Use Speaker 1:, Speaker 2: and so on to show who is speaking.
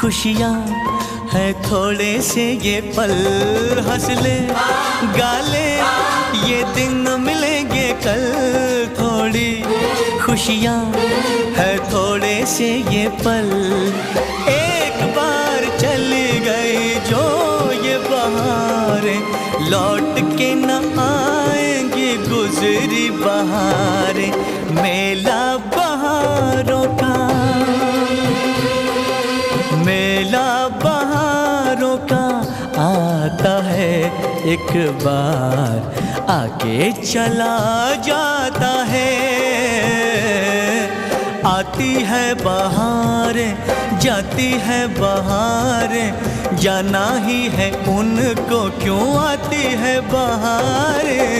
Speaker 1: खुशियाँ है थोड़े से ये पल, हंस ले गाले ये दिन मिलेंगे कल। थोड़ी खुशियाँ है थोड़े से ये पल, एक बार चली गई जो ये बहारें, लौट के न आएंगी गुजरी बहारें। मेला बहारों का, मेला बहारों का आता है एक बार, आके चला जाता है। आती है बहारें जाती है बहारें, जाना ही है उनको क्यों आती है बहारें।